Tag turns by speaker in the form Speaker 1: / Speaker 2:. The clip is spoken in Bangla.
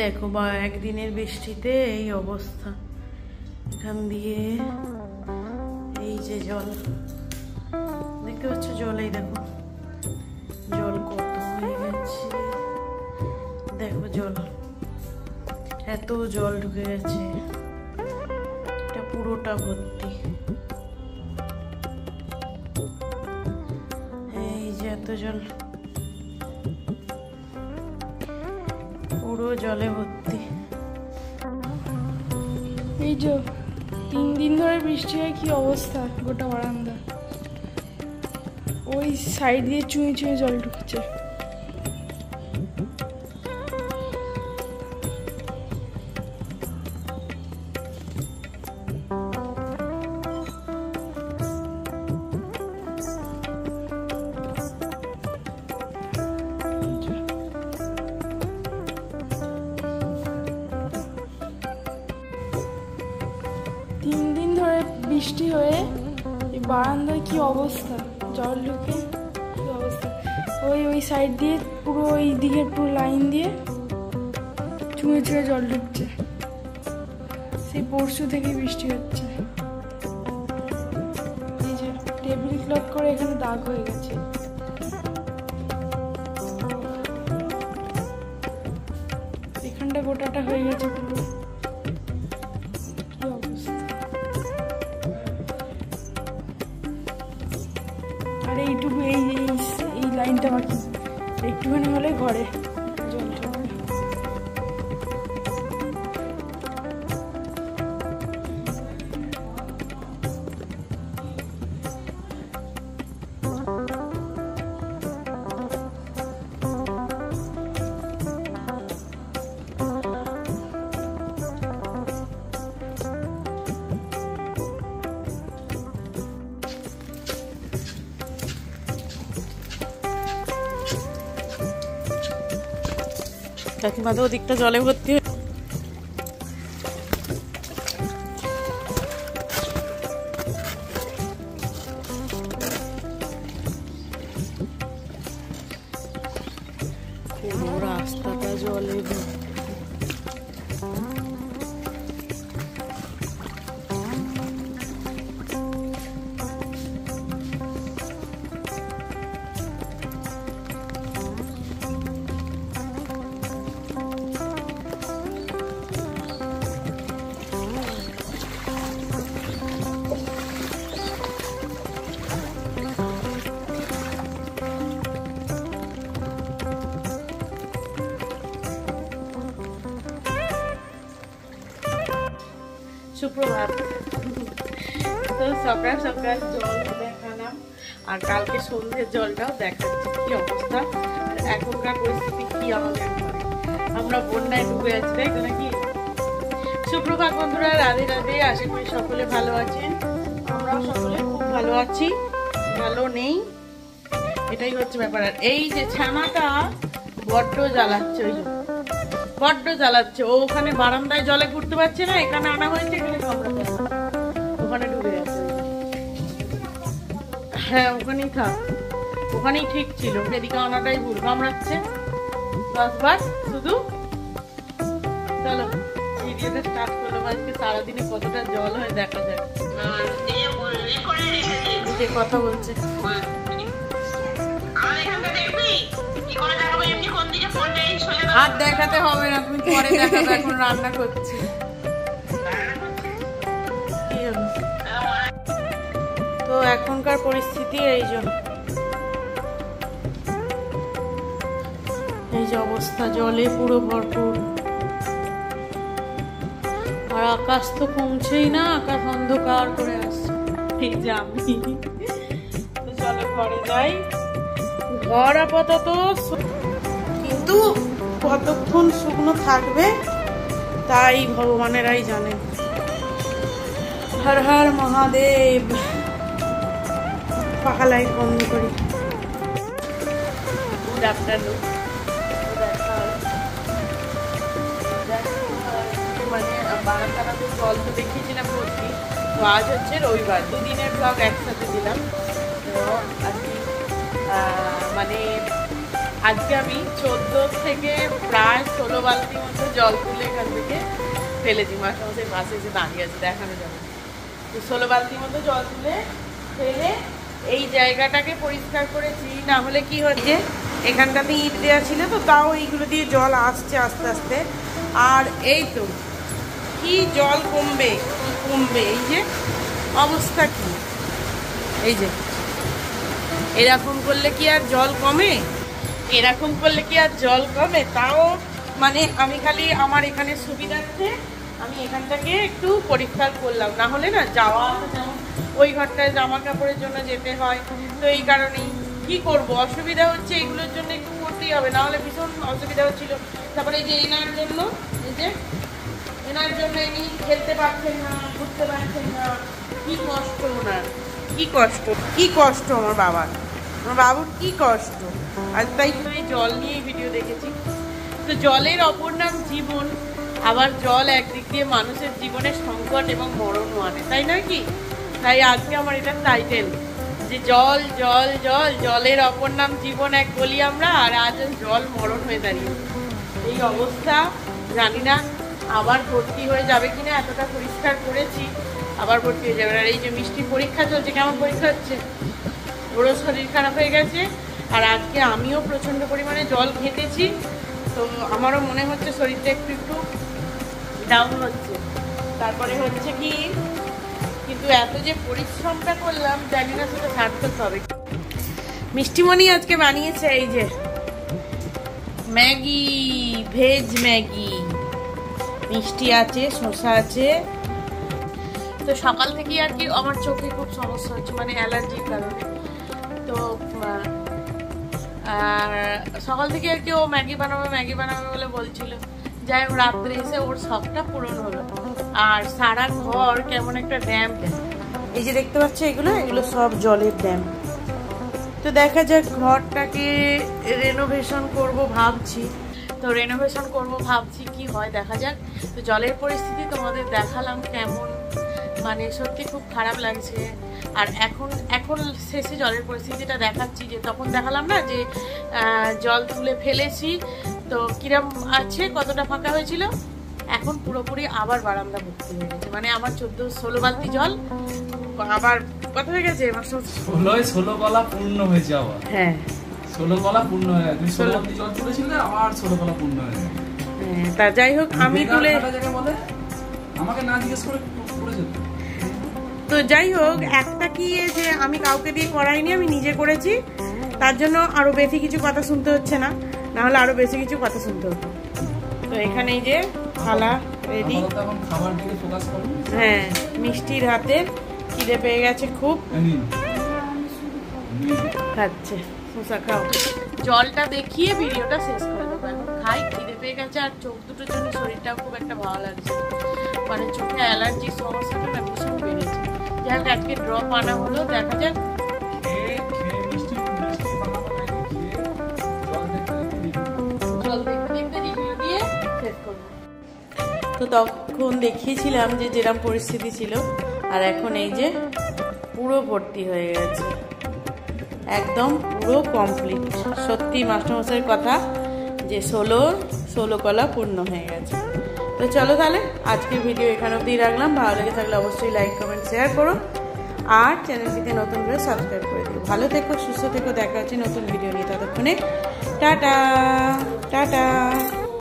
Speaker 1: দেখো বা একদিনের বৃষ্টিতে এই অবস্থা। এখান দিয়ে এই যে জল দেখতে পাচ্ছ, জলেই দেখো জল কত হয়ে গেছে। দেখো জল, এত জল ঢুকে গেছে, এটা পুরোটা ভর্তি। এই যে এত জল, পুরো জলে ভর্তি।
Speaker 2: এই যে 3 দিন ধরে বৃষ্টি হয়, কি অবস্থা গোটা বারান্দা। ওই সাইড দিয়ে চুঁয়ে চুঁয়ে জল ঢুকছে। বৃষ্টি হয়ে এই বারান্দায় কি অবস্থা, জল ঢুকে কি অবস্থা। ওই সাইড দিয়ে পুরো ওই দিকে পুরো লাইন দিয়ে চুঁয়ে চুঁয়ে জল ঢুকছে। সেই পরশু থেকে বৃষ্টি হচ্ছে। এই যে টেবিল ক্লথ করে এখানে দাগ হয়ে গেছে। এখানটা গোটাটা হয়ে গেছে পুরো। এইটুকু এই লাইনটা বাকি, একটুখানি হলে ঘরে জল ঢুকবে।
Speaker 1: কাকিমা তো ওদিকটা জলে ভর্তি। পুরো রাস্তাটা জলে ভর্তি। সুপ্রভাত। তো সকাল সকাল জল দেখালাম, আর কালকে সন্ধ্যের জলটাও দেখাচ্ছি কি অবস্থা, আর এখনকার পরিস্থিতি কি আমাদের। আমরা বন্যায় ডুবে আছি, তাই তো নাকি? সুপ্রভাত বন্ধুরা, রাধে রাধে। আশা করি সকলে ভালো আছেন। আমরাও সকলে খুব ভালো আছি, ভালো নেই এটাই হচ্ছে ব্যাপার। আর এই যে ছানাটা বড্ড জ্বালাচ্ছে, ওই বড্ড জ্বালাচ্ছে। ও ওখানে বারান্দায় জলে ঘুরতে পারছে না, এখানে আনা হয়েছে, এখানে কামড়াতে, ওখানে ডুবে যাচ্ছে। হ্যাঁ ওখানেই থাক, ওখানেই ঠিক ছিল। এদিকে আনাটাই ভুল, কামড়াচ্ছে 10 বার শুধু। চলো ভিডিওটা স্টার্ট করলাম। আজকে সারাদিনে কতটা জল হয় দেখা যাক। যে কথা বলছে আর দেখাতে হবে না, তুমি পরে দেখাতে, এখন রান্না করছি। তো এখনকার পরিস্থিতি এই যে অবস্থা, জলে পুরো ভরপুর। আর আকাশ তো কমছেই না, আকাশ অন্ধকার করে আসছে। এই যে আমি তো চলো ঘরে যাই। ঘর আপাতত, কিন্তু কতক্ষণ শুকনো থাকবে তাই ভগবানেরাই জানেন। হর হর মহাদেব। পাকা লাইট বন্ধ করি। Good afternoon. মানে বারান্দাটাতে জল তো দেখিয়েছিলাম ভর্তি। তো আজ হচ্ছে রবিবার, 2 দিনের ব্লগ একসাথে দিলাম। তো আজকে মানে আজকে আমি 14 থেকে প্রায় 16 বালতি মতো জল তুলে এখান থেকে ফেলেছি। মাস্টারমশাই পাশে এসে দাঁড়িয়ে আছে, দেখানো যাবে। তো 16 বালতি মতো জল তুলে ফেলে এই জায়গাটাকে পরিষ্কার করেছি। না হলে কি হচ্ছে, এখানটাতে ইট দেওয়া ছিল, তো তাও এইগুলো দিয়ে জল আসছে আস্তে আস্তে। আর এই তো কি জল কমবে কমবে, এই যে অবস্থা কি, এই যে এরকম করলে কি আর জল কমে? এরকম করলে কি আর জল কমে? তাও মানে আমি খালি আমার এখানে সুবিধার্থে আমি এখানটাকে একটু পরিষ্কার করলাম, না হলে না যাওয়া যেমন ওই ঘরটায় জামা কাপড়ের জন্য যেতে হয়, তো এই কারণেই কি করব, অসুবিধা হচ্ছে, এগুলোর জন্য একটু করতেই হবে, না হলে ভীষণ অসুবিধা হচ্ছিল। তারপরে এই যে এনার জন্য, এই যে এনার জন্য ইনি খেলতে পারছেন না, ঘুরতে পারছেন না, কি কষ্ট ওনার, কি কষ্ট, কি কষ্ট আমার বাবার, আমার বাবুর কি কষ্ট। আর তাই জল নিয়ে ভিডিও দেখেছি। তো জলের অপর নাম জীবন, আবার জল একদিক দিয়ে মানুষের জীবনে সংকট এবং মরণও আনে, তাই নয় কি? তাই আজকে আমার এটা টাইটেল যে জল জল জল, জলের অপর নাম জীবন এক বলি আমরা, আর আজ জল মরণ হয়ে দাঁড়িয়ে এই অবস্থা। জানি না আবার ভর্তি হয়ে যাবে কিনা, এতটা পরিষ্কার করেছি আবার ভর্তি হয়ে যাবে। আর এই যে মিষ্টি পরীক্ষা চলছে, কেমন পরীক্ষা হচ্ছে, ওরও শরীর খারাপ হয়ে গেছে। আর আজকে আমিও প্রচণ্ড পরিমাণে জল ঘেঁটেছি, তো আমারও মনে হচ্ছে শরীরটা একটু একটু ডাউন হচ্ছে। তারপরে হচ্ছে কি, কিন্তু এত যে পরিশ্রমটা করলাম জানি না সেটা সার্থক হবে। মিষ্টিমণি আজকে বানিয়েছে এই যে ম্যাগি, ভেজ ম্যাগি, মিষ্টি আছে, শসা আছে। তো সকাল থেকেই আর কি আমার চোখে খুব সমস্যা হচ্ছে, মানে অ্যালার্জির কারণে। তো আর সকাল থেকে আর কি ও ম্যাগি বানাবে বলে বলছিল। যাই হোক রাত্রে এসে ওর শখটা পূরণ হলো। আর সারা ঘর কেমন একটা ড্যাম, এই যে দেখতে পাচ্ছ এগুলো সব জলের ড্যাম। তো দেখা যাক, ঘরটাকে রেনোভেশন করব ভাবছি, তো রেনোভেশন করব ভাবছি কি হয় দেখা যাক। তো জলের পরিস্থিতি তোমাদের দেখালাম কেমন, মানে সত্যি খুব খারাপ লাগছে। আর এখন শেষে জলের পরিস্থিতিটা দেখাচ্ছি, যে তখন দেখালাম না যে জল তুলে ফেলেছি, তো কিরম আছে, কতটা ফাঁকা হয়েছিল। এখন পুরোপুরি আবার বারান্দা ভর্তি হয়ে গেছে, মানে আমার 14-16 বালতি জল আবার কত হয়ে গেছে,
Speaker 3: 16 গলা পূর্ণ হয়েছে আবার।
Speaker 1: হ্যাঁ
Speaker 3: 16 গলা পূর্ণ হয়ে গেছে, 16 বালতি জল তুলেছিলে আবার 16 গলা পূর্ণ হয়ে গেছে।
Speaker 1: হ্যাঁ, তা যাই হোক আমি তুলে
Speaker 3: আমাকে না জিজ্ঞেস করে করেছে।
Speaker 1: তো যাই হোক, একটা কি যে আমি কাউকে দিয়ে করাইনি, আমি নিজে করেছি, তার জন্য আরো বেশি কিছু কথা শুনতে হচ্ছে না, না হলে আরো বেশি কিছু কথা শুনতে হতো। তো এখানে এই যে থালা রেডি। হ্যাঁ, মিষ্টির হাতে খিদে পেয়ে গেছে খুব, খাচ্ছে, শসা খাও। জলটা দেখিয়ে ভিডিওটা শেষ করে দেবো, এখন খাই, খিদে পেয়ে গেছে। আর চোখ দুটোর জন্য শরীরটাও খুব একটা ভালো লাগছে, মানে চোখে অ্যালার্জির সমস্যাটা না ভীষণ বেড়েছে। যাই হোক আজকে ড্রপ আনা হলো, দেখা যাক। তো তখন দেখিয়েছিলাম যে যেরকম পরিস্থিতি ছিল, আর এখন এই যে পুরো ভর্তি হয়ে গেছে, একদম পুরো কমপ্লিট। সত্যি মাস্টারমশাইয়ের কথা যে 16 কলা পূর্ণ হয়ে গেছে। তো চলো তাহলে আজকের ভিডিও এখানে অবধি রাখলাম। ভালো লেগে থাকলে অবশ্যই লাইক কমেন্ট শেয়ার করো, আর চ্যানেলটিতে নতুন করে সাবস্ক্রাইব করে দিও। ভালো থেকো, সুস্থ থেকো, দেখা হচ্ছে নতুন ভিডিও নিয়ে। ততক্ষণে টাটা টাটা।